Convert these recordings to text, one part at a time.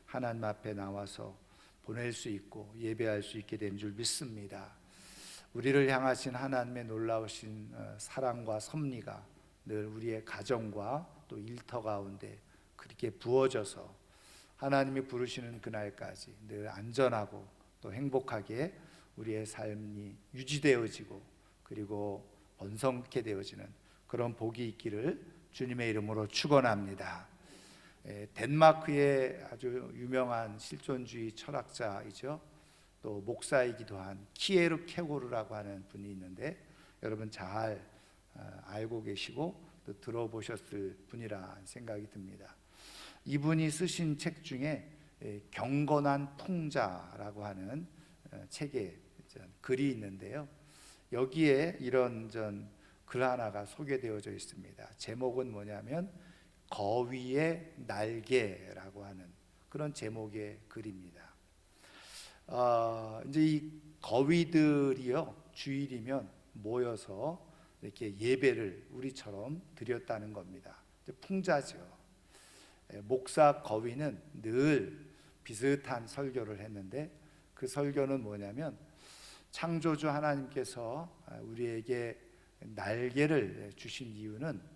하나님 앞에 나와서 보낼 수 있고 예배할 수 있게 된 줄 믿습니다. 우리를 향하신 하나님의 놀라우신 사랑과 섭리가 늘 우리의 가정과 또 일터 가운데 그렇게 부어져서 하나님이 부르시는 그날까지 늘 안전하고 또 행복하게 우리의 삶이 유지되어지고 그리고 번성케 되어지는 그런 복이 있기를 주님의 이름으로 축원합니다. 덴마크의 아주 유명한 실존주의 철학자이죠. 또 목사이기도 한 키에르 케고르라고 하는 분이 있는데 여러분 잘 알고 계시고 또 들어보셨을 분이라 생각이 듭니다. 이분이 쓰신 책 중에 경건한 풍자라고 하는 책에 글이 있는데요. 여기에 이런 글 하나가 소개되어져 있습니다. 제목은 뭐냐면 거위의 날개라고 하는 그런 제목의 글입니다. 이제 이 거위들이요 주일이면 모여서 이렇게 예배를 우리처럼 드렸다는 겁니다. 풍자죠. 목사 거위는 늘 비슷한 설교를 했는데 그 설교는 뭐냐면 창조주 하나님께서 우리에게 날개를 주신 이유는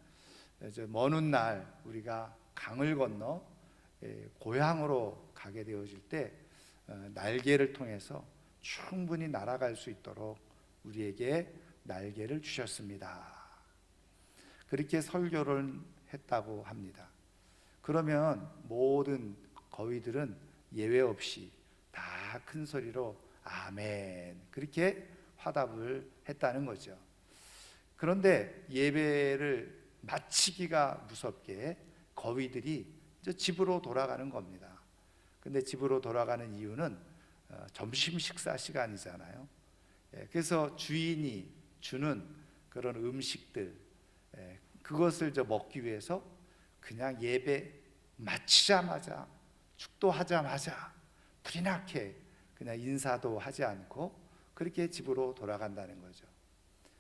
먼 훗날 우리가 강을 건너 고향으로 가게 되어질 때 날개를 통해서 충분히 날아갈 수 있도록 우리에게 날개를 주셨습니다. 그렇게 설교를 했다고 합니다. 그러면 모든 거위들은 예외 없이 다 큰 소리로 아멘 그렇게 화답을 했다는 거죠. 그런데 예배를 마치기가 무섭게 거위들이 이제 집으로 돌아가는 겁니다. 근데 집으로 돌아가는 이유는 점심 식사 시간이잖아요. 그래서 주인이 주는 그런 음식들 그것을 먹기 위해서 그냥 예배 마치자마자 축도하자마자 불이 나게 그냥 인사도 하지 않고 그렇게 집으로 돌아간다는 거죠.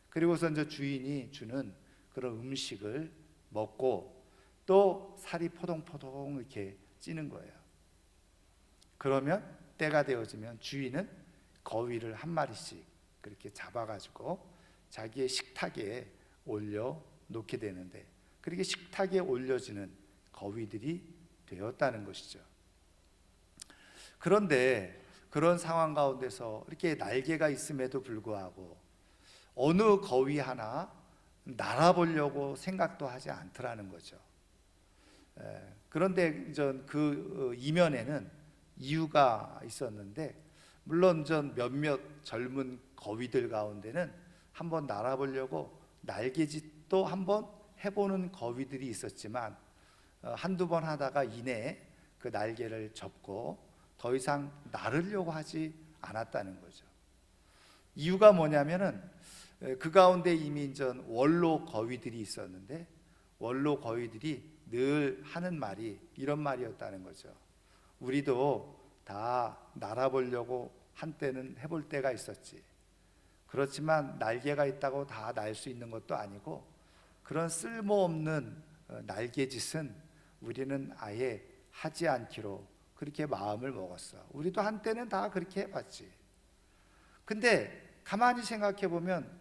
그리고서 이제 주인이 주는 그런 음식을 먹고 또 살이 포동포동 이렇게 찌는 거예요. 그러면 때가 되어지면 주인은 거위를 한 마리씩 그렇게 잡아가지고 자기의 식탁에 올려 놓게 되는데 그렇게 식탁에 올려지는 거위들이 되었다는 것이죠. 그런데 그런 상황 가운데서 이렇게 날개가 있음에도 불구하고 어느 거위 하나 날아보려고 생각도 하지 않더라는 거죠. 그런데 그 이면에는 이유가 있었는데 물론 몇몇 젊은 거위들 가운데는 한번 날아보려고 날개짓도 한번 해보는 거위들이 있었지만 한두 번 하다가 이내에 그 날개를 접고 더 이상 나르려고 하지 않았다는 거죠. 이유가 뭐냐면은 그 가운데 이미 원로 거위들이 있었는데 원로 거위들이 늘 하는 말이 이런 말이었다는 거죠. 우리도 다 날아보려고 한때는 해볼 때가 있었지. 그렇지만 날개가 있다고 다 날 수 있는 것도 아니고 그런 쓸모없는 날개짓은 우리는 아예 하지 않기로 그렇게 마음을 먹었어. 우리도 한때는 다 그렇게 해봤지. 근데 가만히 생각해 보면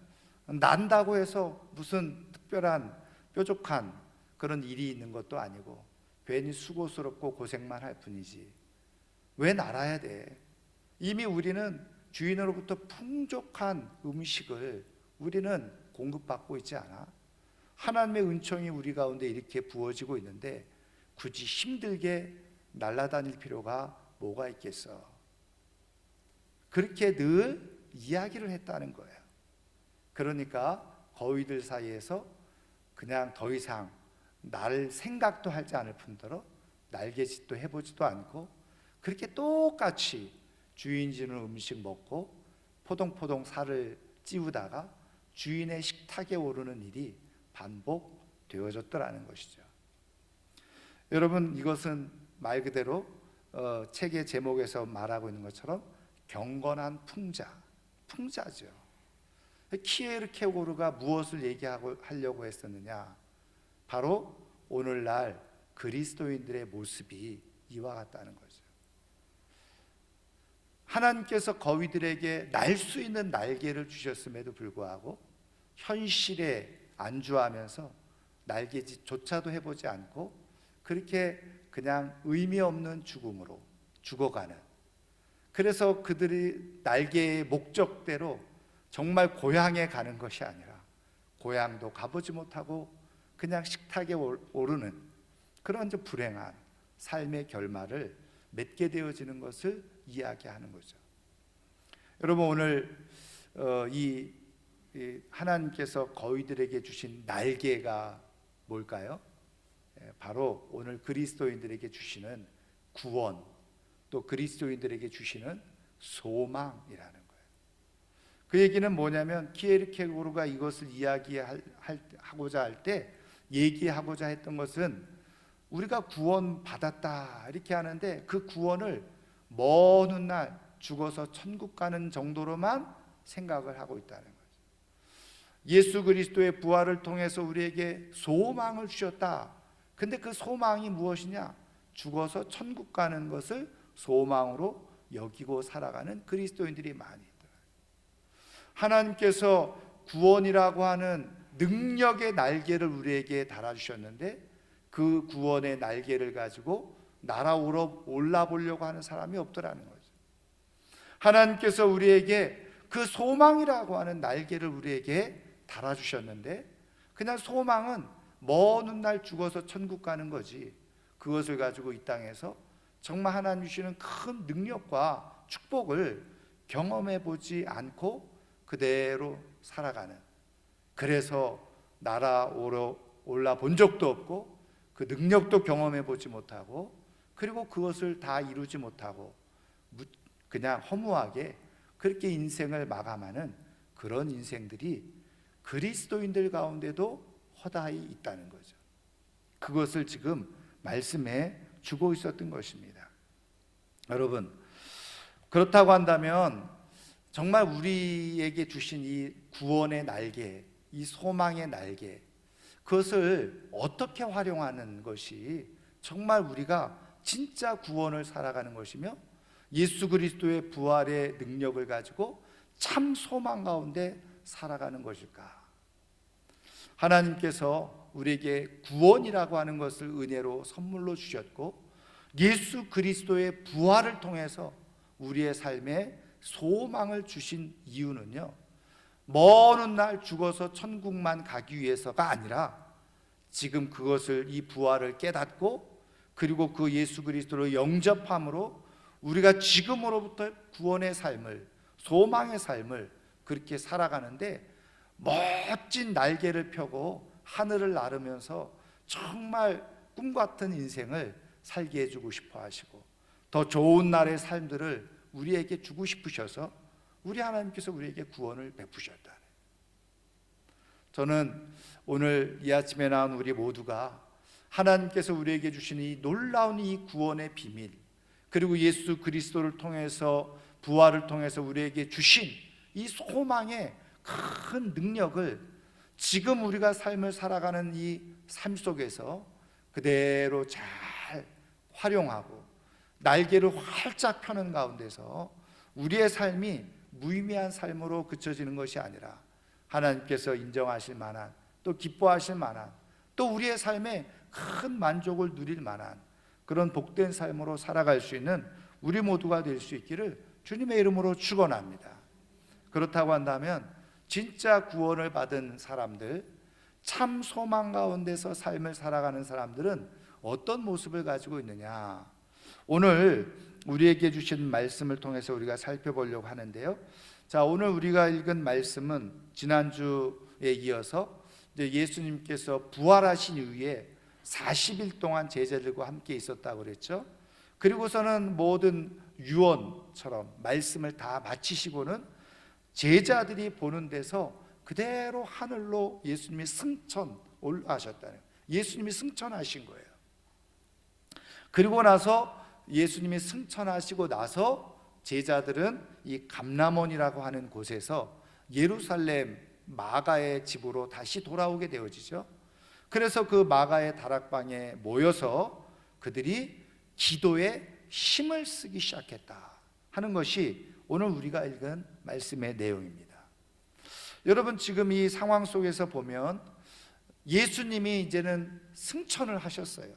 난다고 해서 무슨 특별한 뾰족한 그런 일이 있는 것도 아니고 괜히 수고스럽고 고생만 할 뿐이지. 왜 날아야 돼? 이미 우리는 주인으로부터 풍족한 음식을 우리는 공급받고 있지 않아? 하나님의 은총이 우리 가운데 이렇게 부어지고 있는데 굳이 힘들게 날아다닐 필요가 뭐가 있겠어? 그렇게 늘 이야기를 했다는 거예요. 그러니까 거위들 사이에서 그냥 더 이상 날 생각도 하지 않을 뿐더러 날개짓도 해보지도 않고 그렇게 똑같이 주인 주는 음식 먹고 포동포동 살을 찌우다가 주인의 식탁에 오르는 일이 반복되어졌더라는 것이죠. 여러분 이것은 말 그대로 책의 제목에서 말하고 있는 것처럼 경건한 풍자죠. 키에르 케고르가 무엇을 얘기하려고 했었느냐? 바로 오늘날 그리스도인들의 모습이 이와 같다는 거죠. 하나님께서 거위들에게 날 수 있는 날개를 주셨음에도 불구하고 현실에 안주하면서 날개짓조차도 해보지 않고 그렇게 그냥 의미 없는 죽음으로 죽어가는, 그래서 그들이 날개의 목적대로 정말 고향에 가는 것이 아니라 고향도 가보지 못하고 그냥 식탁에 오르는 그런 불행한 삶의 결말을 맺게 되어지는 것을 이야기하는 거죠. 여러분, 오늘 이 하나님께서 거위들에게 주신 날개가 뭘까요? 바로 오늘 그리스도인들에게 주시는 구원, 또 그리스도인들에게 주시는 소망이라는 거예요. 그 얘기는 뭐냐면 키에르케고르가 이것을 이야기하고자 할 때 얘기하고자 했던 것은 우리가 구원 받았다 이렇게 하는데 그 구원을 먼 훗날 죽어서 천국 가는 정도로만 생각을 하고 있다는 거죠. 예수 그리스도의 부활을 통해서 우리에게 소망을 주셨다. 근데 그 소망이 무엇이냐? 죽어서 천국 가는 것을 소망으로 여기고 살아가는 그리스도인들이 많이 있더라고요. 하나님께서 구원이라고 하는 능력의 날개를 우리에게 달아주셨는데 그 구원의 날개를 가지고 날아오러 올라보려고 하는 사람이 없더라는 거죠. 하나님께서 우리에게 그 소망이라고 하는 날개를 우리에게 달아주셨는데 그냥 소망은 먼 훗날 죽어서 천국 가는 거지, 그것을 가지고 이 땅에서 정말 하나님 주시는 큰 능력과 축복을 경험해 보지 않고 그대로 살아가는, 그래서 날아오러 올라 본 적도 없고 그 능력도 경험해 보지 못하고 그리고 그것을 다 이루지 못하고 그냥 허무하게 그렇게 인생을 마감하는 그런 인생들이 그리스도인들 가운데도 허다히 있다는 거죠. 그것을 지금 말씀해 주고 있었던 것입니다. 여러분, 그렇다고 한다면 정말 우리에게 주신 이 구원의 날개, 이 소망의 날개, 그것을 어떻게 활용하는 것이 정말 우리가 진짜 구원을 살아가는 것이며 예수 그리스도의 부활의 능력을 가지고 참 소망 가운데 살아가는 것일까? 하나님께서 우리에게 구원이라고 하는 것을 은혜로 선물로 주셨고 예수 그리스도의 부활을 통해서 우리의 삶에 소망을 주신 이유는요, 먼 훗날 죽어서 천국만 가기 위해서가 아니라 지금 그것을, 이 부활을 깨닫고 그리고 그 예수 그리스도를 영접함으로 우리가 지금으로부터 구원의 삶을, 소망의 삶을 그렇게 살아가는데 멋진 날개를 펴고 하늘을 나르면서 정말 꿈같은 인생을 살게 해주고 싶어 하시고 더 좋은 날의 삶들을 우리에게 주고 싶으셔서 우리 하나님께서 우리에게 구원을 베푸셨다. 저는 오늘 이 아침에 나온 우리 모두가 하나님께서 우리에게 주신 이 놀라운 이 구원의 비밀, 그리고 예수 그리스도를 통해서, 부활을 통해서 우리에게 주신 이 소망의 큰 능력을 지금 우리가 삶을 살아가는 이 삶 속에서 그대로 잘 활용하고 날개를 활짝 펴는 가운데서 우리의 삶이 무의미한 삶으로 그쳐지는 것이 아니라 하나님께서 인정하실 만한, 또 기뻐하실 만한, 또 우리의 삶에 큰 만족을 누릴 만한 그런 복된 삶으로 살아갈 수 있는 우리 모두가 될 수 있기를 주님의 이름으로 축원합니다. 그렇다고 한다면 진짜 구원을 받은 사람들, 참 소망 가운데서 삶을 살아가는 사람들은 어떤 모습을 가지고 있느냐, 오늘 우리에게 주신 말씀을 통해서 우리가 살펴보려고 하는데요. 자, 오늘 우리가 읽은 말씀은 지난주에 이어서 이제 예수님께서 부활하신 이후에 40일 동안 제자들과 함께 있었다고 그랬죠. 그리고서는 모든 유언처럼 말씀을 다 마치시고는 제자들이 보는 데서 그대로 하늘로 예수님이 승천 올라가셨다는 거예요. 예수님이 승천하신 거예요. 그리고 나서 예수님이 승천하시고 나서 제자들은 이 감람원이라고 하는 곳에서 예루살렘 마가의 집으로 다시 돌아오게 되어지죠. 그래서 그 마가의 다락방에 모여서 그들이 기도에 힘을 쓰기 시작했다 하는 것이 오늘 우리가 읽은 말씀의 내용입니다. 여러분, 지금 이 상황 속에서 보면 예수님이 이제는 승천을 하셨어요.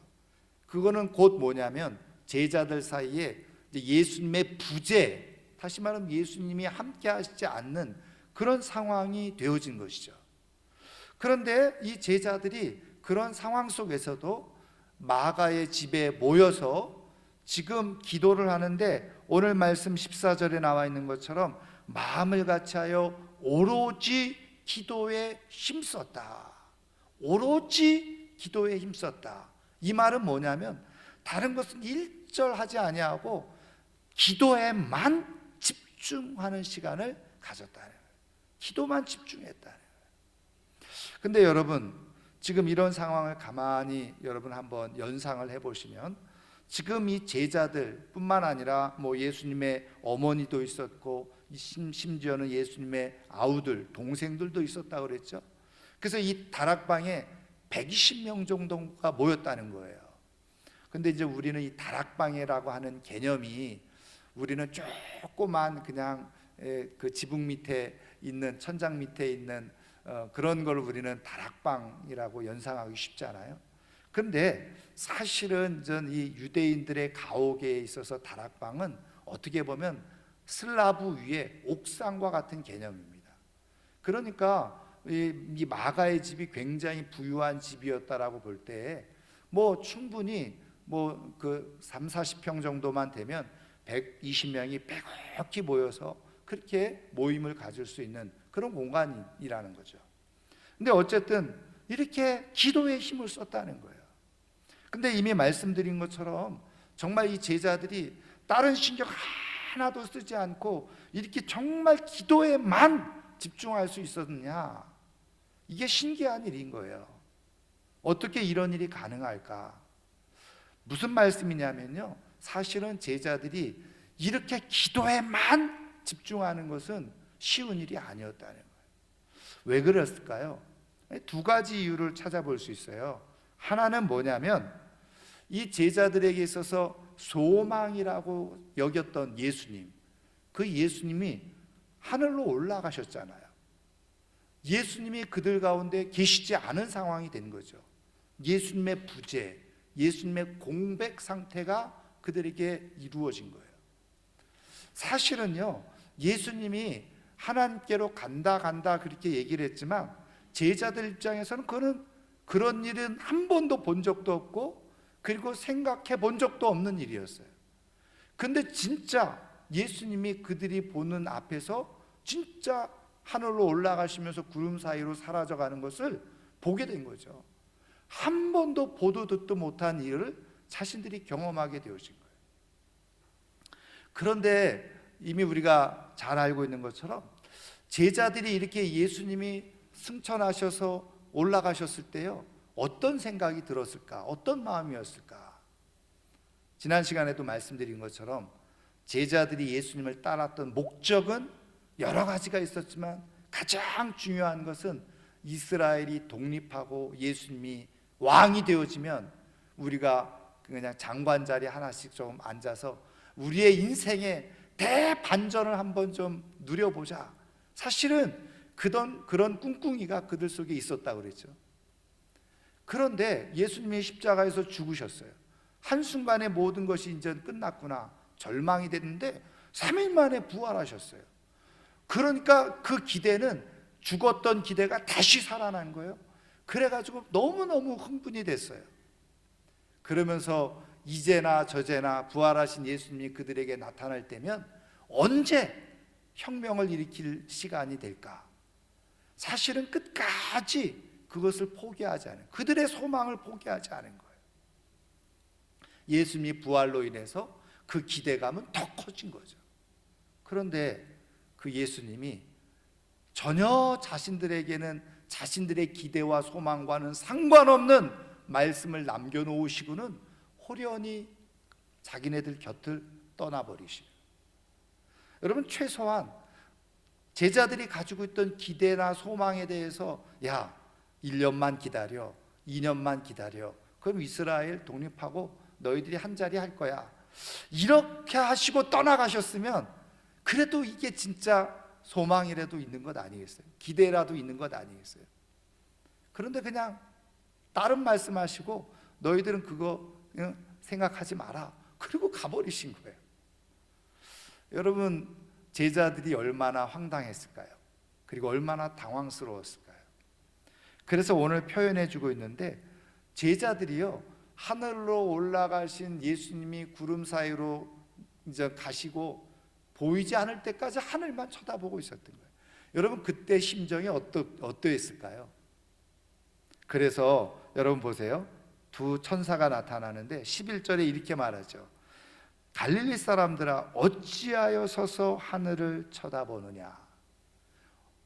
그거는 곧 뭐냐면 제자들 사이에 예수님의 부재, 다시 말하면 예수님이 함께 하시지 않는 그런 상황이 되어진 것이죠. 그런데 이 제자들이 그런 상황 속에서도 마가의 집에 모여서 지금 기도를 하는데, 오늘 말씀 14절에 나와 있는 것처럼 마음을 같이하여 오로지 기도에 힘썼다. 오로지 기도에 힘썼다. 이 말은 뭐냐면 다른 것은 일절하지 아니하고 기도에만 집중하는 시간을 가졌다는 거예요. 기도만 집중했다는 거예요. 근데 여러분, 지금 이런 상황을 가만히 여러분 한번 연상을 해보시면, 지금 이 제자들 뿐만 아니라 예수님의 어머니도 있었고 심지어는 예수님의 아우들, 동생들도 있었다고 그랬죠. 그래서 이 다락방에 120명 정도가 모였다는 거예요. 근데 이제 우리는 이 다락방이라고 하는 개념이, 우리는 조그만 그냥 그 지붕 밑에 있는, 천장 밑에 있는 그런 걸 우리는 다락방이라고 연상하기 쉽잖아요. 그런데 사실은 이 유대인들의 가옥에 있어서 다락방은 어떻게 보면 슬라브 위에 옥상과 같은 개념입니다. 그러니까 이 마가의 집이 굉장히 부유한 집이었다라고 볼 때 충분히 그 30-40평 정도만 되면 120명이 빼곡히 모여서 그렇게 모임을 가질 수 있는 그런 공간이라는 거죠. 근데 어쨌든 이렇게 기도에 힘을 썼다는 거예요. 근데 이미 말씀드린 것처럼 정말 이 제자들이 다른 신경 하나도 쓰지 않고 이렇게 정말 기도에만 집중할 수 있었느냐, 이게 신기한 일인 거예요. 어떻게 이런 일이 가능할까? 무슨 말씀이냐면요, 사실은 제자들이 이렇게 기도에만 집중하는 것은 쉬운 일이 아니었다는 거예요. 왜 그랬을까요? 두 가지 이유를 찾아볼 수 있어요. 하나는 뭐냐면, 이 제자들에게 있어서 소망이라고 여겼던 예수님, 그 예수님이 하늘로 올라가셨잖아요. 예수님이 그들 가운데 계시지 않은 상황이 된 거죠. 예수님의 부재, 예수님의 공백 상태가 그들에게 이루어진 거예요. 사실은요, 예수님이 하나님께로 간다 그렇게 얘기를 했지만 제자들 입장에서는 그런 일은 한 번도 본 적도 없고, 그리고 생각해 본 적도 없는 일이었어요. 근데 진짜 예수님이 그들이 보는 앞에서 진짜 하늘로 올라가시면서 구름 사이로 사라져가는 것을 보게 된 거죠. 한 번도 보도 듣도 못한 일을 자신들이 경험하게 되어진 거예요. 그런데 이미 우리가 잘 알고 있는 것처럼 제자들이 이렇게 예수님이 승천하셔서 올라가셨을 때요, 어떤 생각이 들었을까? 어떤 마음이었을까? 지난 시간에도 말씀드린 것처럼 제자들이 예수님을 따랐던 목적은 여러 가지가 있었지만 가장 중요한 것은 이스라엘이 독립하고 예수님이 왕이 되어지면 우리가 그냥 장관 자리 하나씩 좀 앉아서 우리의 인생의 대반전을 한번 좀 누려보자. 사실은 그런 꿍꿍이가 그들 속에 있었다고 그랬죠. 그런데 예수님이 십자가에서 죽으셨어요. 한순간에 모든 것이 이제 끝났구나, 절망이 됐는데 3일 만에 부활하셨어요. 그러니까 그 기대는, 죽었던 기대가 다시 살아난 거예요. 그래가지고 너무너무 흥분이 됐어요. 그러면서 이제나 저제나 부활하신 예수님이 그들에게 나타날 때면 언제 혁명을 일으킬 시간이 될까? 사실은 끝까지 그것을 포기하지 않은, 그들의 소망을 포기하지 않은 거예요. 예수님이 부활로 인해서 그 기대감은 더 커진 거죠. 그런데 그 예수님이 전혀 자신들에게는 자신들의 기대와 소망과는 상관없는 말씀을 남겨놓으시고는 호련히 자기네들 곁을 떠나버리시고, 여러분, 최소한 제자들이 가지고 있던 기대나 소망에 대해서 1년만 기다려, 2년만 기다려, 그럼 이스라엘 독립하고 너희들이 한 자리 할 거야. 이렇게 하시고 떠나가셨으면 그래도 이게 진짜 소망이라도 있는 것 아니겠어요? 기대라도 있는 것 아니겠어요? 그런데 그냥 다른 말씀하시고 너희들은 그거 생각하지 마라. 그리고 가버리신 거예요. 여러분, 제자들이 얼마나 황당했을까요? 그리고 얼마나 당황스러웠을까요? 그래서 오늘 표현해 주고 있는데, 제자들이요, 하늘로 올라가신 예수님이 구름 사이로 이제 가시고 보이지 않을 때까지 하늘만 쳐다보고 있었던 거예요. 여러분, 그때 심정이 어떠했을까요? 그래서 여러분 보세요. 두 천사가 나타나는데 11절에 이렇게 말하죠. 갈릴리 사람들아, 어찌하여 서서 하늘을 쳐다보느냐.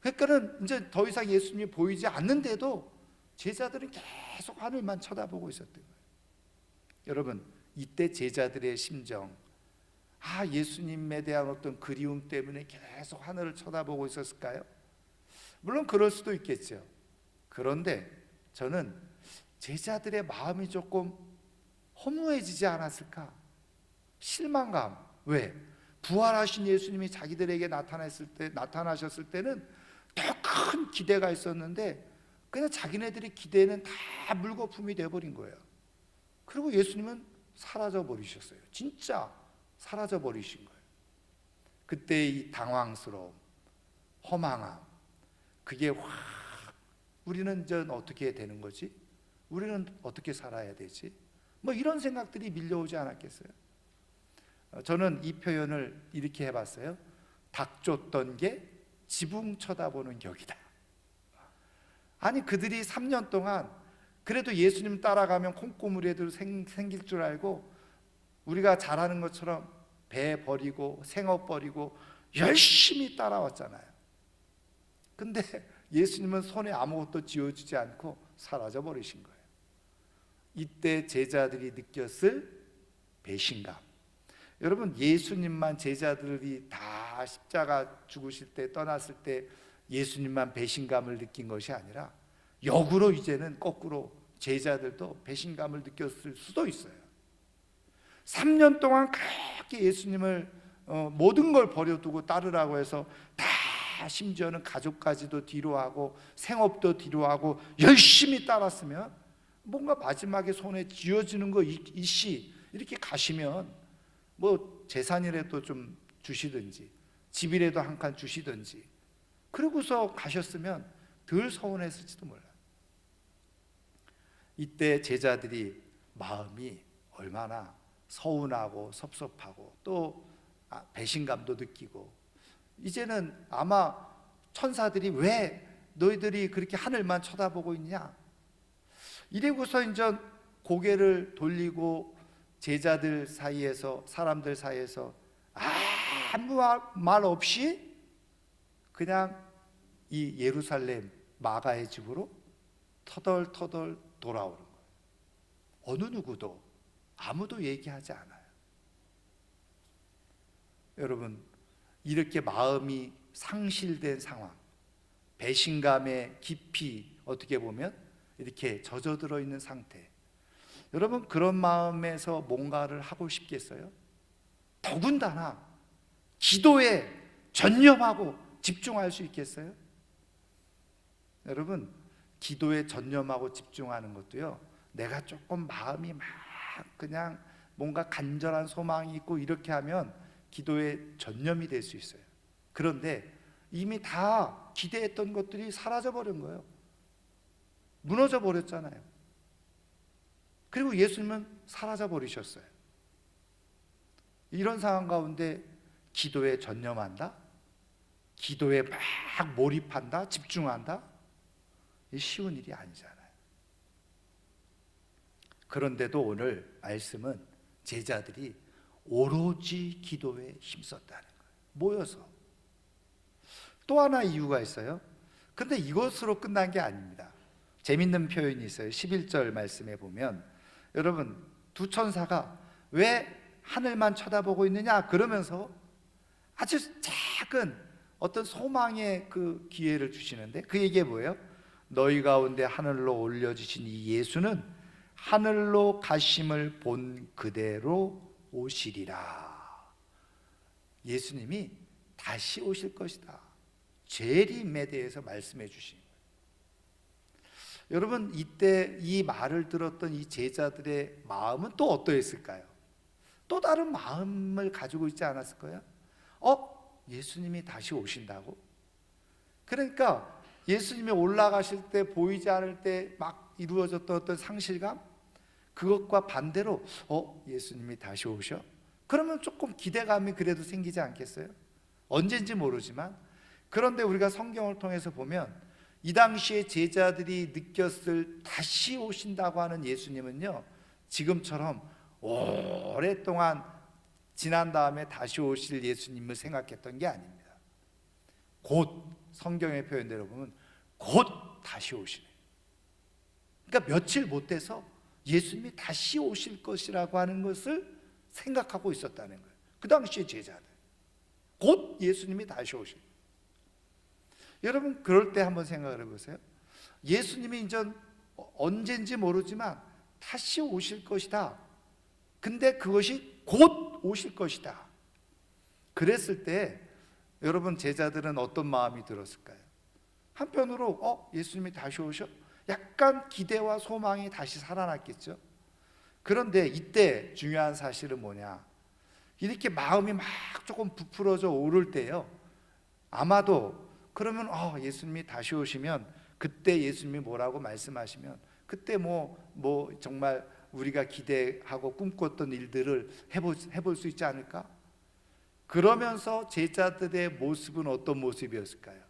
그러니까는 이제 더 이상 예수님이 보이지 않는데도 제자들은 계속 하늘만 쳐다보고 있었던 거예요. 여러분, 이때 제자들의 심정, 예수님에 대한 어떤 그리움 때문에 계속 하늘을 쳐다보고 있었을까요? 물론 그럴 수도 있겠죠. 그런데 저는 제자들의 마음이 조금 허무해지지 않았을까? 실망감. 왜? 부활하신 예수님이 자기들에게 나타나셨을 때는 더 큰 기대가 있었는데 그냥 자기네들의 기대는 다 물거품이 되어버린 거예요. 그리고 예수님은 사라져 버리셨어요. 진짜 사라져 버리신 거예요. 그때 이 당황스러움, 허망함, 그게 확, 우리는 이제 어떻게 되는 거지? 우리는 어떻게 살아야 되지? 뭐 이런 생각들이 밀려오지 않았겠어요? 저는 이 표현을 이렇게 해봤어요. 닭 쫓던 게 지붕 쳐다보는 격이다. 아니, 그들이 3년 동안 그래도 예수님 따라가면 콩고물에도 생길 줄 알고 우리가 잘하는 것처럼 배 버리고 생업 버리고 열심히 따라왔잖아요. 근데 예수님은 손에 아무것도 쥐어주지 않고 사라져 버리신 거예요. 이때 제자들이 느꼈을 배신감. 여러분, 예수님만, 제자들이 다 십자가 죽으실 때, 떠났을 때 예수님만 배신감을 느낀 것이 아니라 역으로 이제는 거꾸로 제자들도 배신감을 느꼈을 수도 있어요. 3년 동안 그렇게 예수님을 모든 걸 버려두고 따르라고 해서 다, 심지어는 가족까지도 뒤로 하고 생업도 뒤로 하고 열심히 따랐으면, 뭔가 마지막에 손에 쥐어지는 거 이씨 이렇게 가시면 뭐 재산이라도 좀 주시든지 집이라도 한 칸 주시든지 그러고서 가셨으면 덜 서운했을지도 몰라요. 이때 제자들이 마음이 얼마나 서운하고 섭섭하고 또 배신감도 느끼고, 이제는 아마 천사들이 왜 너희들이 그렇게 하늘만 쳐다보고 있냐, 이래고서 이제 고개를 돌리고 제자들 사이에서, 사람들 사이에서 아무 말 없이 그냥 이 예루살렘 마가의 집으로 터덜터덜 돌아오는 거예요. 어느 누구도, 아무도 얘기하지 않아요. 여러분, 이렇게 마음이 상실된 상황, 배신감에 깊이 어떻게 보면 이렇게 젖어들어 있는 상태, 여러분, 그런 마음에서 뭔가를 하고 싶겠어요? 더군다나 기도에 전념하고 집중할 수 있겠어요? 여러분, 기도에 전념하고 집중하는 것도요, 내가 조금 마음이 막 그냥 뭔가 간절한 소망이 있고 이렇게 하면 기도에 전념이 될 수 있어요. 그런데 이미 다 기대했던 것들이 사라져 버린 거예요. 무너져 버렸잖아요. 그리고 예수님은 사라져 버리셨어요. 이런 상황 가운데 기도에 전념한다? 기도에 막 몰입한다? 집중한다? 이 쉬운 일이 아니잖아요. 그런데도 오늘 말씀은 제자들이 오로지 기도에 힘썼다는 거예요. 모여서. 또 하나 이유가 있어요. 근데 이것으로 끝난 게 아닙니다. 재밌는 표현이 있어요. 11절 말씀에 보면, 여러분, 두 천사가 왜 하늘만 쳐다보고 있느냐 그러면서 아주 작은 어떤 소망의 그 기회를 주시는데, 그 얘기가 뭐예요? 너희 가운데 하늘로 올려주신 이 예수는 하늘로 가심을 본 그대로 오시리라. 예수님이 다시 오실 것이다. 재림에 대해서 말씀해 주신 거예요. 여러분, 이때 이 말을 들었던 이 제자들의 마음은 또 어떠했을까요? 또 다른 마음을 가지고 있지 않았을까요? 예수님이 다시 오신다고? 그러니까 예수님이 올라가실 때 보이지 않을 때 막 이루어졌던 어떤 상실감, 그것과 반대로 예수님이 다시 오셔? 그러면 조금 기대감이 그래도 생기지 않겠어요? 언젠지 모르지만. 그런데 우리가 성경을 통해서 보면 이 당시에 제자들이 느꼈을 다시 오신다고 하는 예수님은요, 지금처럼 오랫동안 지난 다음에 다시 오실 예수님을 생각했던 게 아닙니다. 곧, 성경의 표현대로 보면 곧 다시 오시네. 그러니까 며칠 못 돼서 예수님이 다시 오실 것이라고 하는 것을 생각하고 있었다는 거예요. 그 당시의 제자들, 곧 예수님이 다시 오실. 여러분, 그럴 때 한번 생각을 해보세요. 예수님이 이제 언젠지 모르지만 다시 오실 것이다. 근데 그것이 곧 오실 것이다. 그랬을 때 여러분, 제자들은 어떤 마음이 들었을까요? 한편으로 예수님이 다시 오셔? 약간 기대와 소망이 다시 살아났겠죠. 그런데 이때 중요한 사실은 뭐냐, 이렇게 마음이 막 조금 부풀어져 오를 때요, 아마도 그러면 예수님이 다시 오시면 그때 예수님이 뭐라고 말씀하시면 그때 뭐 정말 우리가 기대하고 꿈꿨던 일들을 해볼 수 있지 않을까? 그러면서 제자들의 모습은 어떤 모습이었을까요?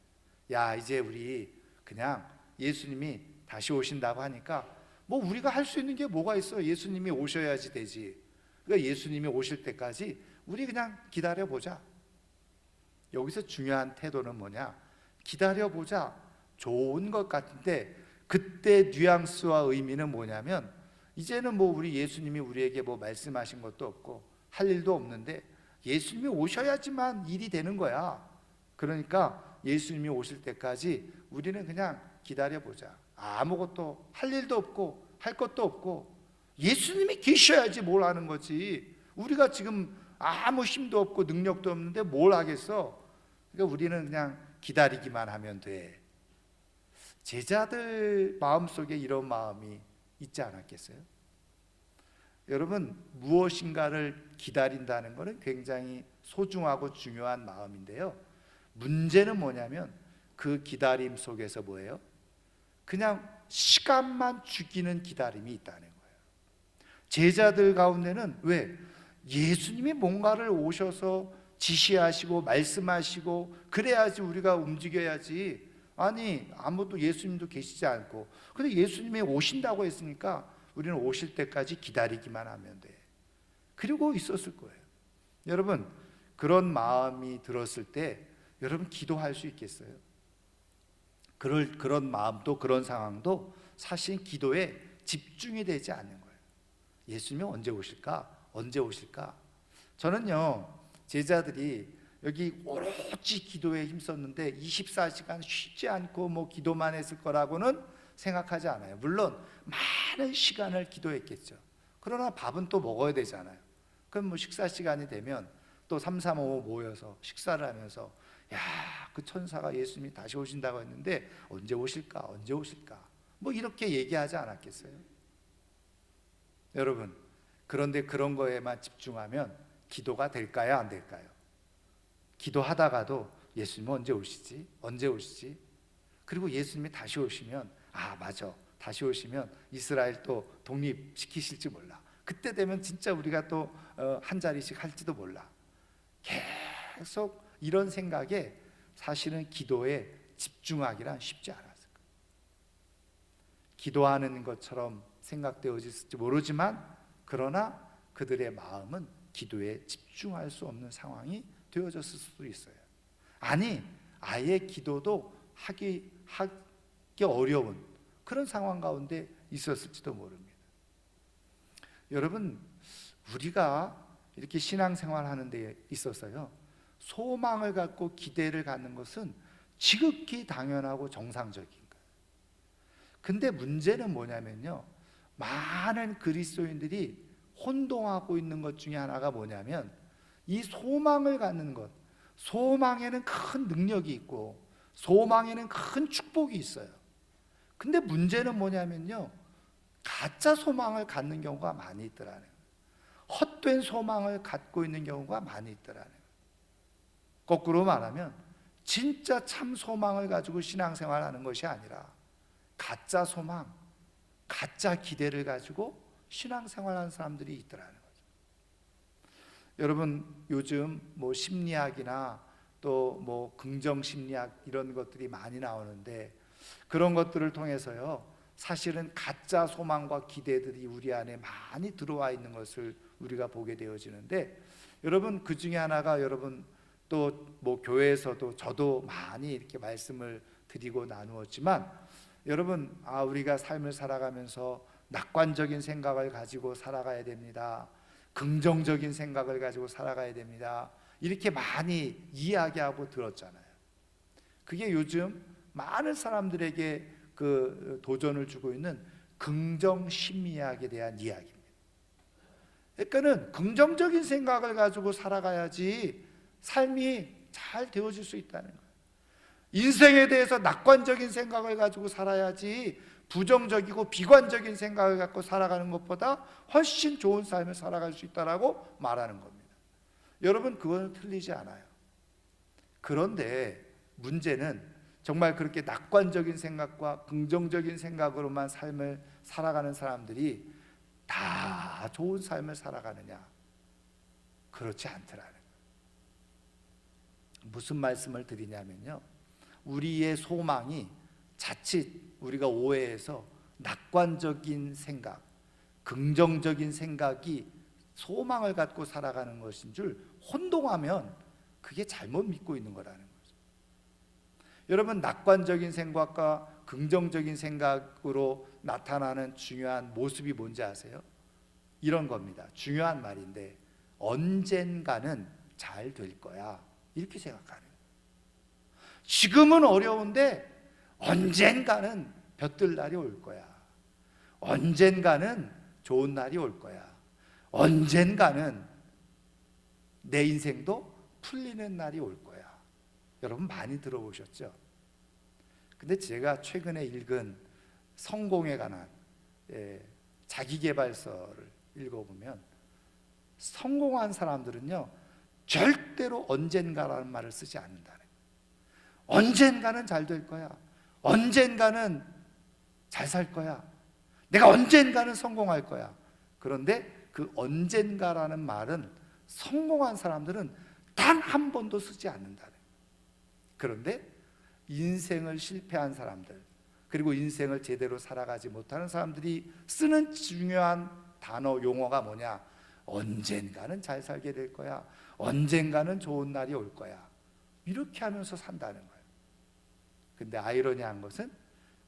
야, 이제 우리 그냥 예수님이 다시 오신다고 하니까 뭐 우리가 할 수 있는 게 뭐가 있어? 예수님이 오셔야지 되지. 그러니까 예수님이 오실 때까지 우리 그냥 기다려보자. 여기서 중요한 태도는 뭐냐? 기다려보자, 좋은 것 같은데 그때 뉘앙스와 의미는 뭐냐면, 이제는 뭐 우리 예수님이 우리에게 뭐 말씀하신 것도 없고 할 일도 없는데 예수님이 오셔야지만 일이 되는 거야. 그러니까 예수님이 오실 때까지 우리는 그냥 기다려보자. 아무것도 할 일도 없고 할 것도 없고 예수님이 계셔야지 뭘 하는 거지. 우리가 지금 아무 힘도 없고 능력도 없는데 뭘 하겠어? 그러니까 우리는 그냥 기다리기만 하면 돼. 제자들 마음속에 이런 마음이 있지 않았겠어요? 여러분, 무엇인가를 기다린다는 것은 굉장히 소중하고 중요한 마음인데요, 문제는 뭐냐면 그 기다림 속에서 뭐예요? 그냥 시간만 죽이는 기다림이 있다는 거예요. 제자들 가운데는 왜? 예수님이 뭔가를 오셔서 지시하시고 말씀하시고 그래야지 우리가 움직여야지. 아니, 아무도 예수님도 계시지 않고, 근데 예수님이 오신다고 했으니까 우리는 오실 때까지 기다리기만 하면 돼. 그리고 있었을 거예요. 여러분, 그런 마음이 들었을 때 여러분 기도할 수 있겠어요? 그런 마음도 그런 상황도 사실 기도에 집중이 되지 않는 거예요. 예수님이 언제 오실까? 언제 오실까? 저는요, 제자들이 여기 오로지 기도에 힘썼는데 24시간 쉬지 않고 뭐 기도만 했을 거라고는 생각하지 않아요. 물론 많은 시간을 기도했겠죠. 그러나 밥은 또 먹어야 되잖아요. 그럼 뭐 식사 시간이 되면 또 3, 3, 5 모여서 식사를 하면서 야, 그 천사가 예수님이 다시 오신다고 했는데 언제 오실까? 언제 오실까? 뭐 이렇게 얘기하지 않았겠어요? 여러분, 그런데 그런 거에만 집중하면 기도가 될까요? 안 될까요? 기도하다가도 예수님은 언제 오시지? 언제 오시지? 그리고 예수님이 다시 오시면 맞아, 다시 오시면 이스라엘 또 독립시키실지 몰라. 그때 되면 진짜 우리가 또 한 자리씩 할지도 몰라. 계속 이런 생각에 사실은 기도에 집중하기란 쉽지 않았을 거예요. 기도하는 것처럼 생각되어질지 모르지만 그러나 그들의 마음은 기도에 집중할 수 없는 상황이 되어졌을 수도 있어요. 아니, 아예 기도도 하기 어려운 그런 상황 가운데 있었을지도 모릅니다. 여러분, 우리가 이렇게 신앙생활 하는 데 있어서요, 소망을 갖고 기대를 갖는 것은 지극히 당연하고 정상적인 거예요. 근데 문제는 뭐냐면요, 많은 그리스도인들이 혼동하고 있는 것 중에 하나가 뭐냐면 이 소망을 갖는 것. 소망에는 큰 능력이 있고 소망에는 큰 축복이 있어요. 근데 문제는 뭐냐면요, 가짜 소망을 갖는 경우가 많이 있더라는 거예요. 헛된 소망을 갖고 있는 경우가 많이 있더라는 거예요. 거꾸로 말하면 진짜 참 소망을 가지고 신앙생활하는 것이 아니라 가짜 소망, 가짜 기대를 가지고 신앙생활하는 사람들이 있더라는 거죠. 여러분, 요즘 뭐 심리학이나 또 뭐 긍정 심리학 이런 것들이 많이 나오는데 그런 것들을 통해서요, 사실은 가짜 소망과 기대들이 우리 안에 많이 들어와 있는 것을 우리가 보게 되어지는데, 여러분, 그 중에 하나가, 여러분 또 뭐 교회에서도 저도 많이 이렇게 말씀을 드리고 나누었지만, 여러분, 우리가 삶을 살아가면서 낙관적인 생각을 가지고 살아가야 됩니다. 긍정적인 생각을 가지고 살아가야 됩니다. 이렇게 많이 이야기하고 들었잖아요. 그게 요즘 많은 사람들에게 그 도전을 주고 있는 긍정 심리학에 대한 이야기입니다. 그러니까는 긍정적인 생각을 가지고 살아가야지 삶이 잘 되어질 수 있다는 거예요. 인생에 대해서 낙관적인 생각을 가지고 살아야지 부정적이고 비관적인 생각을 갖고 살아가는 것보다 훨씬 좋은 삶을 살아갈 수 있다라고 말하는 겁니다. 여러분, 그건 틀리지 않아요. 그런데 문제는 정말 그렇게 낙관적인 생각과 긍정적인 생각으로만 삶을 살아가는 사람들이 다 좋은 삶을 살아가느냐? 그렇지 않더라는 거예요. 무슨 말씀을 드리냐면요, 우리의 소망이 자칫 우리가 오해해서 낙관적인 생각, 긍정적인 생각이 소망을 갖고 살아가는 것인 줄 혼동하면 그게 잘못 믿고 있는 거라는 거죠. 여러분, 낙관적인 생각과 긍정적인 생각으로 나타나는 중요한 모습이 뭔지 아세요? 이런 겁니다. 중요한 말인데, 언젠가는 잘 될 거야, 이렇게 생각하는 거예요. 지금은 어려운데 언젠가는 볕들 날이 올 거야. 언젠가는 좋은 날이 올 거야. 언젠가는 내 인생도 풀리는 날이 올 거야. 여러분, 많이 들어보셨죠? 근데 제가 최근에 읽은 성공에 관한 자기계발서를 읽어보면 성공한 사람들은요, 절대로 언젠가라는 말을 쓰지 않는다는 거예요. 언젠가는 잘 될 거야. 언젠가는 잘 살 거야. 내가 언젠가는 성공할 거야. 그런데 그 언젠가라는 말은 성공한 사람들은 단 한 번도 쓰지 않는다는 거예요. 그런데 인생을 실패한 사람들, 그리고 인생을 제대로 살아가지 못하는 사람들이 쓰는 중요한 단어, 용어가 뭐냐? 언젠가는 잘 살게 될 거야. 언젠가는 좋은 날이 올 거야. 이렇게 하면서 산다는 거예요. 근데 아이러니한 것은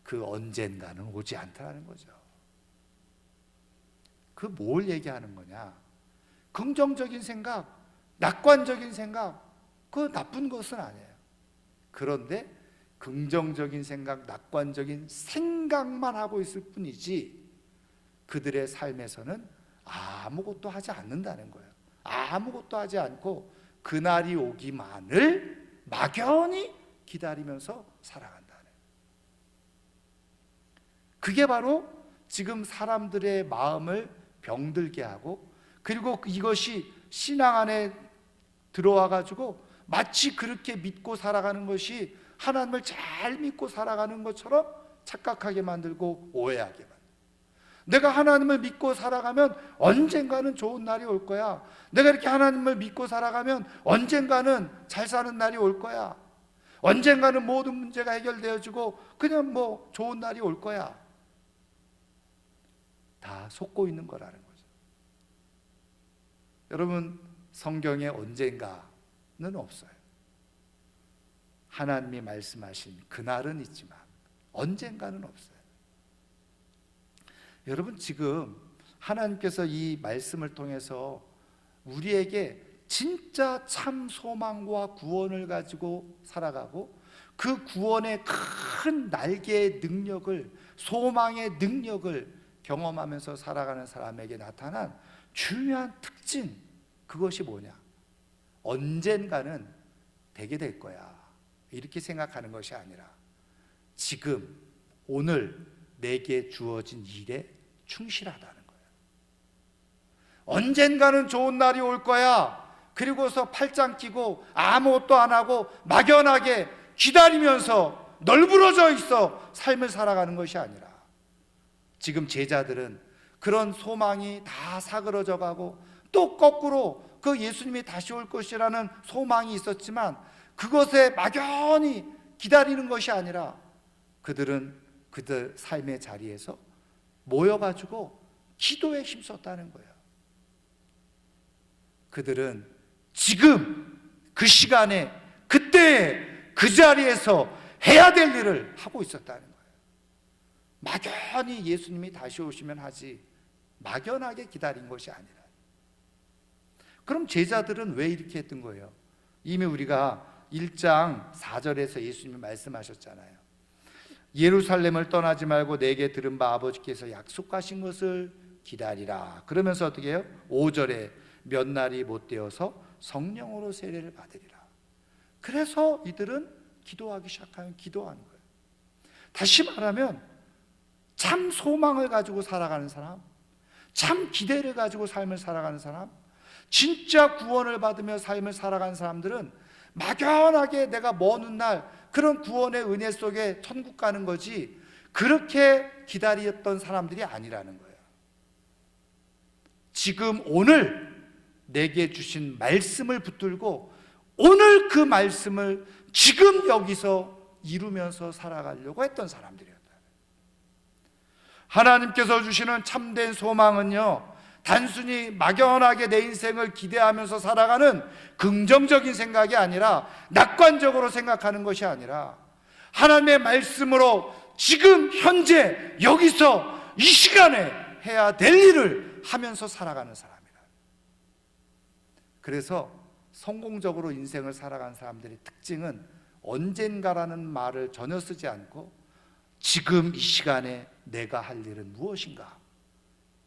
그 언젠가는 오지 않더라는 거죠. 그 뭘 얘기하는 거냐? 긍정적인 생각, 낙관적인 생각, 그 나쁜 것은 아니에요. 그런데 긍정적인 생각, 낙관적인 생각만 하고 있을 뿐이지 그들의 삶에서는 아무것도 하지 않는다는 거예요. 아무것도 하지 않고 그날이 오기만을 막연히 기다리면서 살아간다는 거예요. 그게 바로 지금 사람들의 마음을 병들게 하고, 그리고 이것이 신앙 안에 들어와 가지고 마치 그렇게 믿고 살아가는 것이 하나님을 잘 믿고 살아가는 것처럼 착각하게 만들고 오해하게 만들고, 내가 하나님을 믿고 살아가면 언젠가는 좋은 날이 올 거야. 내가 이렇게 하나님을 믿고 살아가면 언젠가는 잘 사는 날이 올 거야. 언젠가는 모든 문제가 해결되어지고 그냥 뭐 좋은 날이 올 거야. 다 속고 있는 거라는 거죠. 여러분, 성경에 언젠가는 없어요. 하나님이 말씀하신 그날은 있지만 언젠가는 없어요. 여러분, 지금 하나님께서 이 말씀을 통해서 우리에게 진짜 참 소망과 구원을 가지고 살아가고, 그 구원의 큰 날개의 능력을, 소망의 능력을 경험하면서 살아가는 사람에게 나타난 중요한 특징, 그것이 뭐냐? 언젠가는 되게 될 거야, 이렇게 생각하는 것이 아니라 지금 오늘 내게 주어진 일에 충실하다는 거예요. 언젠가는 좋은 날이 올 거야, 그리고서 팔짱 끼고 아무것도 안 하고 막연하게 기다리면서 널브러져 있어 삶을 살아가는 것이 아니라, 지금 제자들은 그런 소망이 다 사그러져 가고 또 거꾸로 그 예수님이 다시 올 것이라는 소망이 있었지만 그것에 막연히 기다리는 것이 아니라 그들은 그들 삶의 자리에서 모여가지고 기도에 힘썼다는 거예요. 그들은 지금 그 시간에 그때 그 자리에서 해야 될 일을 하고 있었다는 거예요. 막연히 예수님이 다시 오시면 하지 막연하게 기다린 것이 아니라. 그럼 제자들은 왜 이렇게 했던 거예요? 이미 우리가 1장 4절에서 예수님이 말씀하셨잖아요. 예루살렘을 떠나지 말고 내게 들은 바 아버지께서 약속하신 것을 기다리라. 그러면서 어떻게 해요? 5절에 몇 날이 못 되어서 성령으로 세례를 받으리라. 그래서 이들은 기도하기 시작하면 기도하는 거예요. 다시 말하면 참 소망을 가지고 살아가는 사람, 참 기대를 가지고 삶을 살아가는 사람, 진짜 구원을 받으며 삶을 살아가는 사람들은 막연하게 내가 먼 훗날 그런 구원의 은혜 속에 천국 가는 거지 그렇게 기다렸던 사람들이 아니라는 거예요. 지금 오늘 내게 주신 말씀을 붙들고 오늘 그 말씀을 지금 여기서 이루면서 살아가려고 했던 사람들이었다. 하나님께서 주시는 참된 소망은요, 단순히 막연하게 내 인생을 기대하면서 살아가는 긍정적인 생각이 아니라, 낙관적으로 생각하는 것이 아니라 하나님의 말씀으로 지금 현재 여기서 이 시간에 해야 될 일을 하면서 살아가는 사람이라. 그래서 성공적으로 인생을 살아가는 사람들의 특징은 언젠가라는 말을 전혀 쓰지 않고 지금 이 시간에 내가 할 일은 무엇인가,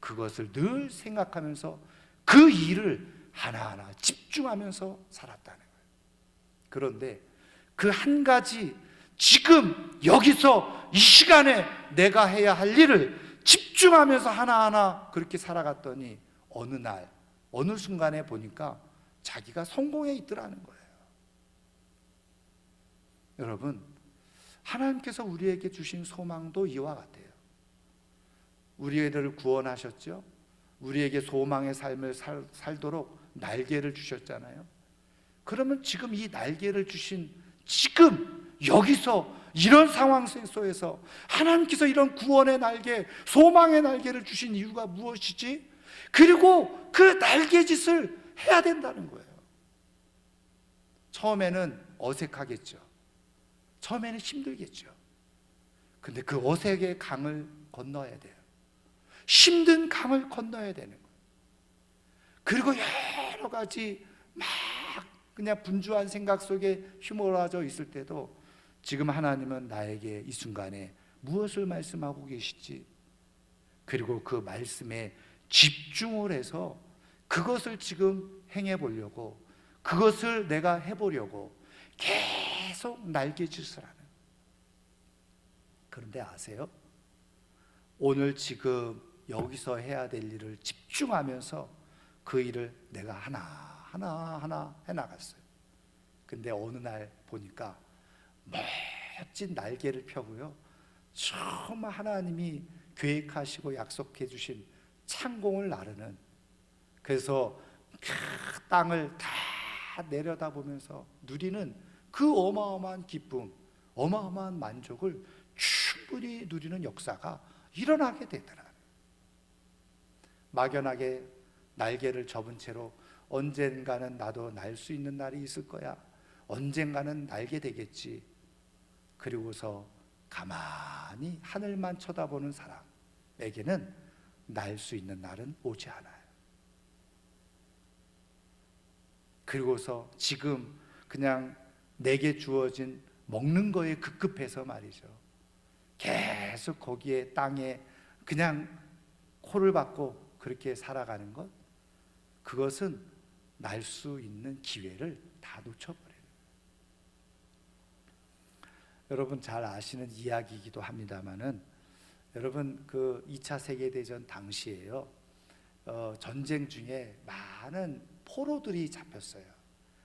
그것을 늘 생각하면서 그 일을 하나하나 집중하면서 살았다는 거예요. 그런데 그 한 가지 지금 여기서 이 시간에 내가 해야 할 일을 집중하면서 하나하나 그렇게 살아갔더니 어느 날 어느 순간에 보니까 자기가 성공해 있더라는 거예요. 여러분, 하나님께서 우리에게 주신 소망도 이와 같아요. 우리를 구원하셨죠. 우리에게 소망의 삶을 살도록 날개를 주셨잖아요. 그러면 지금 이 날개를 주신 지금 여기서 이런 상황 속에서 하나님께서 이런 구원의 날개, 소망의 날개를 주신 이유가 무엇이지? 그리고 그 날개짓을 해야 된다는 거예요. 처음에는 어색하겠죠. 처음에는 힘들겠죠. 근데 그 어색의 강을 건너야 돼요. 힘든 강을 건너야 되는 거예요. 그리고 여러 가지 막 그냥 분주한 생각 속에 휘몰아져 있을 때도 지금 하나님은 나에게 이 순간에 무엇을 말씀하고 계시지? 그리고 그 말씀에 집중을 해서 그것을 지금 행해 보려고, 그것을 내가 해보려고 계속 날개짓을 하는. 그런데 아세요? 오늘 지금 여기서 해야 될 일을 집중하면서 그 일을 내가 하나 해나갔어요. 근데 어느 날 보니까 멋진 날개를 펴고요, 정말 하나님이 계획하시고 약속해 주신 창공을 나르는, 그래서 그 땅을 다 내려다보면서 누리는 그 어마어마한 기쁨, 어마어마한 만족을 충분히 누리는 역사가 일어나게 되더라. 막연하게 날개를 접은 채로 언젠가는 나도 날 수 있는 날이 있을 거야, 언젠가는 날게 되겠지, 그리고서 가만히 하늘만 쳐다보는 사람에게는 날 수 있는 날은 오지 않아요. 그리고서 지금 그냥 내게 주어진 먹는 거에 급급해서 말이죠, 계속 거기에 땅에 그냥 포를 받고 그렇게 살아가는 것, 그것은 날 수 있는 기회를 다 놓쳐버려요. 여러분 잘 아시는 이야기이기도 합니다만은, 여러분 그 2차 세계대전 당시에요, 전쟁 중에 많은 포로들이 잡혔어요.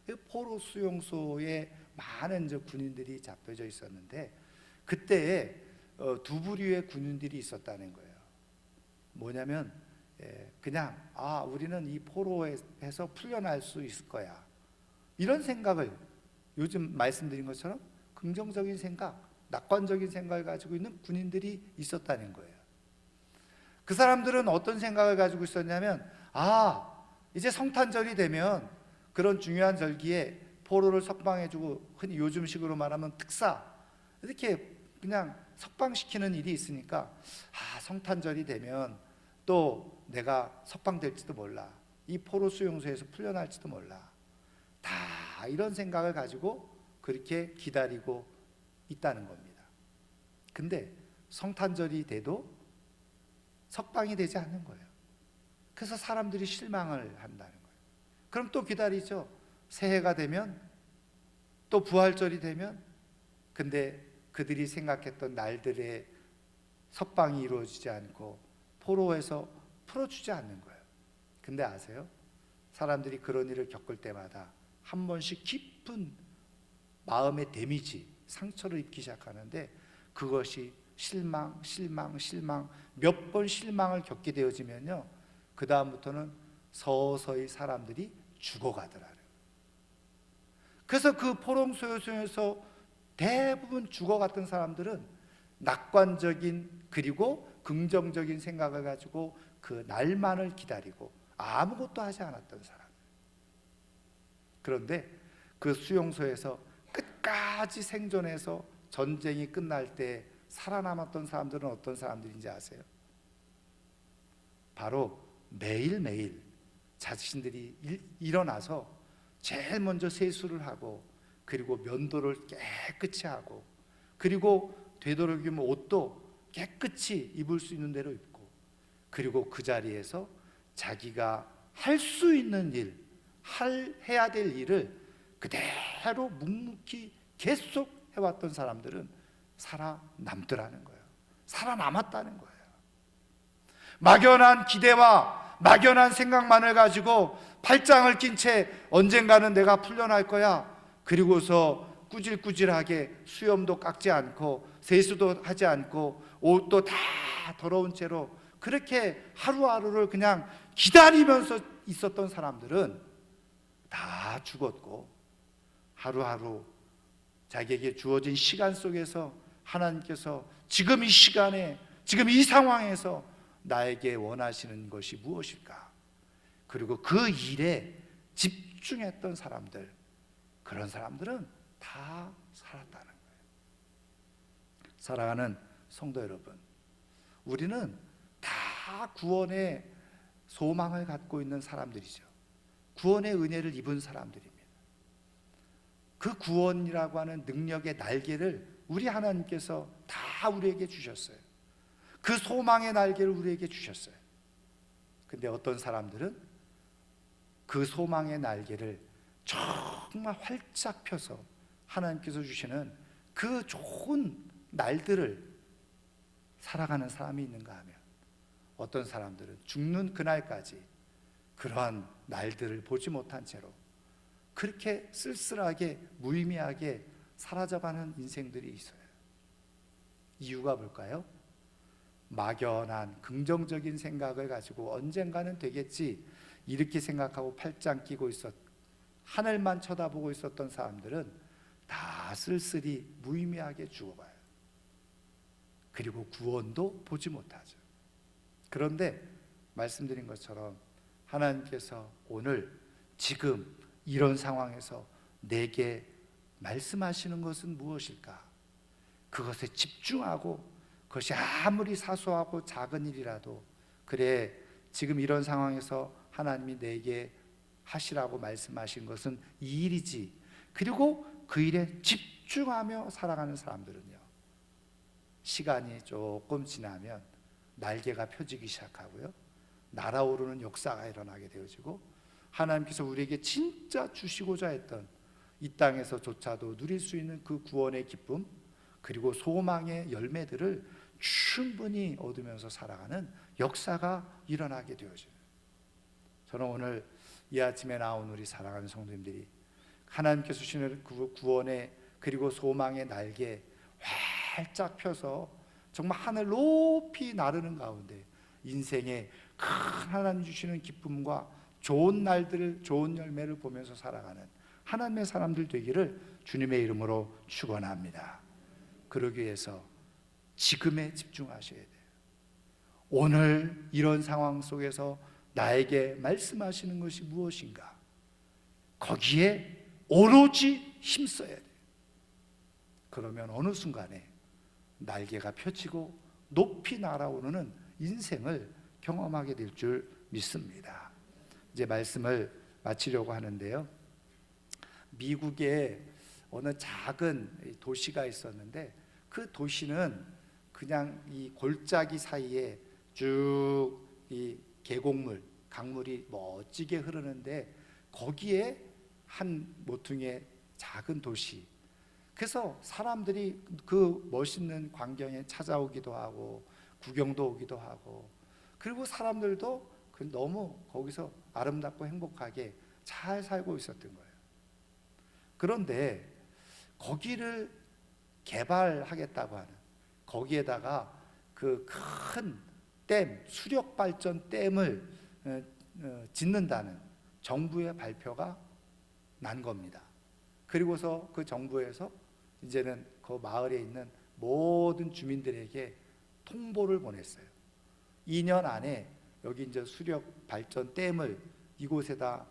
그 포로 수용소에 많은 이제 군인들이 잡혀져 있었는데, 그때에 두 부류의 군인들이 있었다는 거예요. 뭐냐면 그냥 우리는 이 포로에서 풀려날 수 있을 거야, 이런 생각을, 요즘 말씀드린 것처럼 긍정적인 생각, 낙관적인 생각을 가지고 있는 군인들이 있었다는 거예요. 그 사람들은 어떤 생각을 가지고 있었냐면, 이제 성탄절이 되면 그런 중요한 절기에 포로를 석방해주고, 흔히 요즘식으로 말하면 특사, 이렇게 그냥 석방시키는 일이 있으니까, 성탄절이 되면 또 내가 석방될지도 몰라, 이 포로 수용소에서 풀려날지도 몰라, 다 이런 생각을 가지고 그렇게 기다리고 있다는 겁니다. 근데 성탄절이 돼도 석방이 되지 않는 거예요. 그래서 사람들이 실망을 한다는 거예요. 그럼 또 기다리죠. 새해가 되면, 또 부활절이 되면. 근데 그들이 생각했던 날들의 석방이 이루어지지 않고 포로에서 풀어주지 않는 거예요. 근데 아세요? 사람들이 그런 일을 겪을 때마다 한 번씩 깊은 마음의 데미지, 상처를 입기 시작하는데, 그것이 실망, 몇 번 실망을 겪게 되어지면요, 그 다음부터는 서서히 사람들이 죽어가더라고요. 그래서 그 포롱소요소에서 대부분 죽어갔던 사람들은 낙관적인, 그리고 긍정적인 생각을 가지고 그 날만을 기다리고 아무것도 하지 않았던 사람. 그런데 그 수용소에서 끝까지 생존해서 전쟁이 끝날 때 살아남았던 사람들은 어떤 사람들인지 아세요? 바로 매일매일 자신들이 일어나서 제일 먼저 세수를 하고, 그리고 면도를 깨끗이 하고, 그리고 되도록이면 옷도 깨끗이 입을 수 있는 대로 입고, 그리고 그 자리에서 자기가 할 수 있는 일, 해야 될 일을 그대로 묵묵히 계속 해왔던 사람들은 살아남더라는 거예요. 살아남았다는 거예요. 막연한 기대와 막연한 생각만을 가지고 팔짱을 낀 채 언젠가는 내가 풀려날 거야, 그리고서 꾸질꾸질하게 수염도 깎지 않고 세수도 하지 않고 옷도 다 더러운 채로 그렇게 하루하루를 그냥 기다리면서 있었던 사람들은 다 죽었고, 하루하루 자기에게 주어진 시간 속에서 하나님께서 지금 이 시간에, 지금 이 상황에서 나에게 원하시는 것이 무엇일까, 그리고 그 일에 집중했던 사람들, 그런 사람들은 다 살았다는 거예요. 사랑하는 성도 여러분, 우리는 다 구원의 소망을 갖고 있는 사람들이죠. 구원의 은혜를 입은 사람들입니다. 그 구원이라고 하는 능력의 날개를 우리 하나님께서 다 우리에게 주셨어요. 그 소망의 날개를 우리에게 주셨어요. 근데 어떤 사람들은 그 소망의 날개를 정말 활짝 펴서 하나님께서 주시는 그 좋은 날들을 살아가는 사람이 있는가 하면, 어떤 사람들은 죽는 그날까지 그러한 날들을 보지 못한 채로 그렇게 쓸쓸하게 무의미하게 사라져가는 인생들이 있어요. 이유가 뭘까요? 막연한 긍정적인 생각을 가지고 언젠가는 되겠지, 이렇게 생각하고 팔짱 끼고 하늘만 쳐다보고 있었던 사람들은 다 쓸쓸히 무의미하게 죽어가요. 그리고 구원도 보지 못하죠. 그런데 말씀드린 것처럼 하나님께서 오늘 지금 이런 상황에서 내게 말씀하시는 것은 무엇일까? 그것에 집중하고, 그것이 아무리 사소하고 작은 일이라도, 그래, 지금 이런 상황에서 하나님이 내게 하시라고 말씀하신 것은 이 일이지, 그리고 그 일에 집중하며 살아가는 사람들은요, 시간이 조금 지나면 날개가 펴지기 시작하고요, 날아오르는 역사가 일어나게 되어지고, 하나님께서 우리에게 진짜 주시고자 했던 이 땅에서조차도 누릴 수 있는 그 구원의 기쁨, 그리고 소망의 열매들을 충분히 얻으면서 살아가는 역사가 일어나게 되어져요. 저는 오늘 이 아침에 나온 우리 사랑하는 성도님들이 하나님께서 주시는 그 구원의 그리고 소망의 날개 활짝 펴서 정말 하늘 높이 나르는 가운데 인생의 큰 하나님 주시는 기쁨과 좋은 날들을, 좋은 열매를 보면서 살아가는 하나님의 사람들 되기를 주님의 이름으로 축원합니다. 그러기 위해서 지금에 집중하셔야 돼요. 오늘 이런 상황 속에서 나에게 말씀하시는 것이 무엇인가? 거기에 오로지 힘써야 돼요. 그러면 어느 순간에 날개가 펴지고 높이 날아오르는 인생을 경험하게 될 줄 믿습니다. 이제 말씀을 마치려고 하는데요, 미국에 어느 작은 도시가 있었는데, 그 도시는 그냥 이 골짜기 사이에 쭉 이 계곡물, 강물이 멋지게 흐르는데, 거기에 한 모퉁이의 작은 도시. 그래서 사람들이 그 멋있는 광경에 찾아오기도 하고 구경도 오기도 하고, 그리고 사람들도 너무 거기서 아름답고 행복하게 잘 살고 있었던 거예요. 그런데 거기를 개발하겠다고 하는, 거기에다가 그 큰 댐, 수력 발전 댐을 짓는다는 정부의 발표가 난 겁니다. 그리고서 그 정부에서 이제는 그 마을에 있는 모든 주민들에게 통보를 보냈어요. 2년 안에 여기 이제 수력 발전 댐을 이곳에다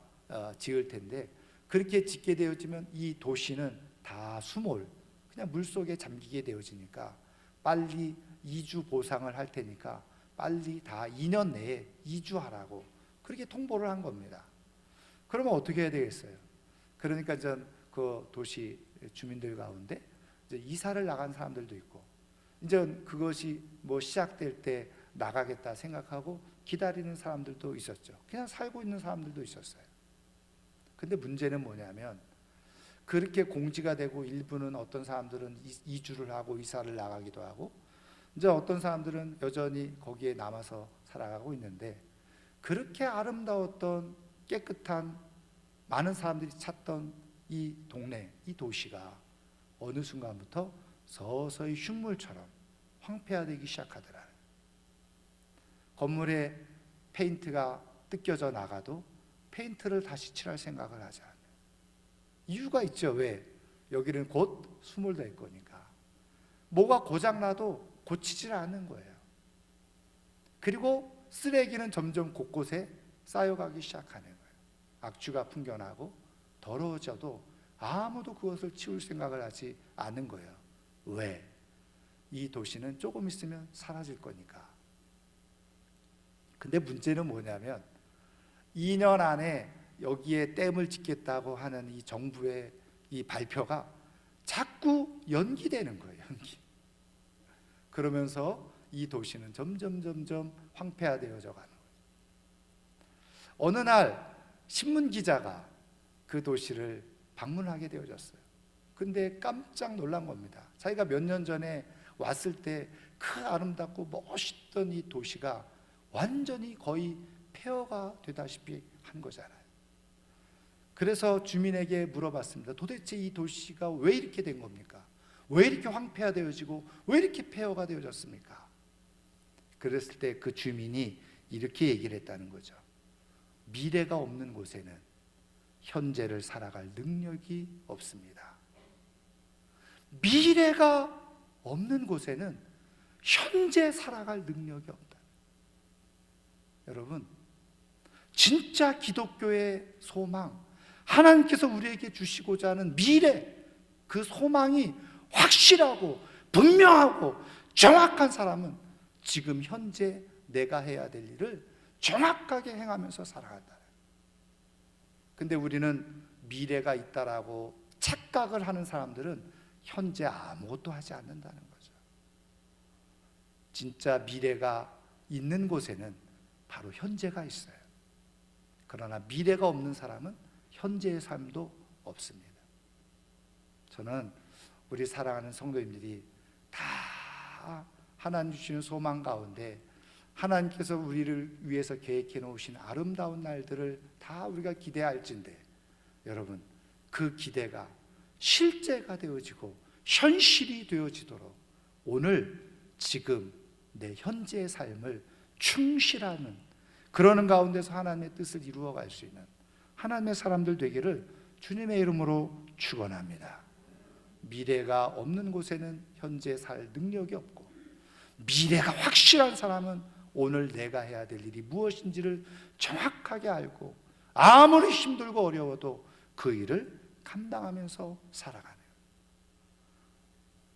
지을 텐데, 그렇게 짓게 되어지면 이 도시는 다 수몰, 그냥 물속에 잠기게 되어지니까 빨리 이주 보상을 할 테니까 빨리 다 2년 내에 이주하라고 그렇게 통보를 한 겁니다. 그러면 어떻게 해야 되겠어요? 그러니까 전 그 도시 주민들 가운데 이제 이사를 나간 사람들도 있고, 이제 그것이 뭐 시작될 때 나가겠다 생각하고 기다리는 사람들도 있었죠. 그냥 살고 있는 사람들도 있었어요. 근데 문제는 뭐냐면, 그렇게 공지가 되고 일부는 어떤 사람들은 이주를 하고 이사를 나가기도 하고, 이제 어떤 사람들은 여전히 거기에 남아서 살아가고 있는데, 그렇게 아름다웠던 깨끗한 많은 사람들이 찾던 이 동네, 이 도시가 어느 순간부터 서서히 흉물처럼 황폐화되기 시작하더라. 건물에 페인트가 뜯겨져 나가도 페인트를 다시 칠할 생각을 하지 않아요. 이유가 있죠. 왜? 여기는 곧 수몰될 거니까. 뭐가 고장나도 고치질 않는 거예요. 그리고 쓰레기는 점점 곳곳에 쌓여가기 시작하는 거예요. 악취가 풍겨나고 더러워져도 아무도 그것을 치울 생각을 하지 않는 거예요. 왜? 이 도시는 조금 있으면 사라질 거니까. 근데 문제는 뭐냐면, 2년 안에 여기에 댐을 짓겠다고 하는 이 정부의 이 발표가 자꾸 연기되는 거예요. 연기. 그러면서 이 도시는 점점 황폐화되어져 가는 거예요. 어느 날 신문 기자가 그 도시를 방문하게 되어졌어요. 근데 깜짝 놀란 겁니다. 자기가 몇 년 전에 왔을 때 그 아름답고 멋있던 이 도시가 완전히 거의 폐허가 되다시피 한 거잖아요. 그래서 주민에게 물어봤습니다. 도대체 이 도시가 왜 이렇게 된 겁니까? 왜 이렇게 황폐화되어지고 왜 이렇게 폐허가 되어졌습니까? 그랬을 때 그 주민이 이렇게 얘기를 했다는 거죠. 미래가 없는 곳에는 현재를 살아갈 능력이 없습니다. 미래가 없는 곳에는 현재 살아갈 능력이 없다. 여러분, 진짜 기독교의 소망, 하나님께서 우리에게 주시고자 하는 미래, 그 소망이 확실하고 분명하고 정확한 사람은 지금 현재 내가 해야 될 일을 정확하게 행하면서 살아간다. 근데 우리는 미래가 있다라고 착각을 하는 사람들은 현재 아무것도 하지 않는다는 거죠. 진짜 미래가 있는 곳에는 바로 현재가 있어요. 그러나 미래가 없는 사람은 현재의 삶도 없습니다. 저는 우리 사랑하는 성도님들이 다 하나님 주시는 소망 가운데 하나님께서 우리를 위해서 계획해 놓으신 아름다운 날들을 다 우리가 기대할진데, 여러분, 그 기대가 실제가 되어지고 현실이 되어지도록 오늘 지금 내 현재의 삶을 충실하는, 그러는 가운데서 하나님의 뜻을 이루어갈 수 있는 하나님의 사람들 되기를 주님의 이름으로 축원합니다. 미래가 없는 곳에는 현재 살 능력이 없고, 미래가 확실한 사람은 오늘 내가 해야 될 일이 무엇인지를 정확하게 알고 아무리 힘들고 어려워도 그 일을 감당하면서 살아가네요.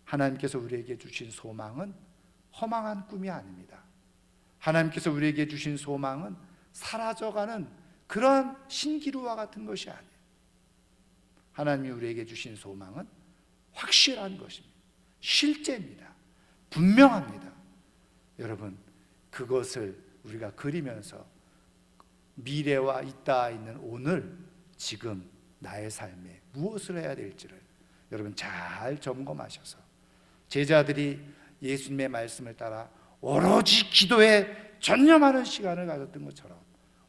하나님께서 우리에게 주신 소망은 허망한 꿈이 아닙니다. 하나님께서 우리에게 주신 소망은 사라져가는 그러한 신기루와 같은 것이 아니에요. 하나님이 우리에게 주신 소망은 확실한 것입니다. 실제입니다. 분명합니다. 여러분, 그것을 우리가 그리면서 미래와 있다 있는 오늘 지금 나의 삶에 무엇을 해야 될지를 여러분 잘 점검하셔서, 제자들이 예수님의 말씀을 따라 오로지 기도에 전념하는 시간을 가졌던 것처럼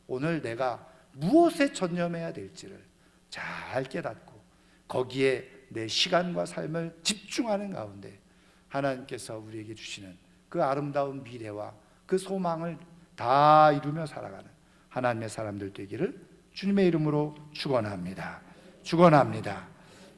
오늘 내가 무엇에 전념해야 될지를 잘 깨닫고 거기에 내 시간과 삶을 집중하는 가운데 하나님께서 우리에게 주시는 그 아름다운 미래와 그 소망을 다 이루며 살아가는 하나님의 사람들 되기를 주님의 이름으로 축원합니다. 축원합니다.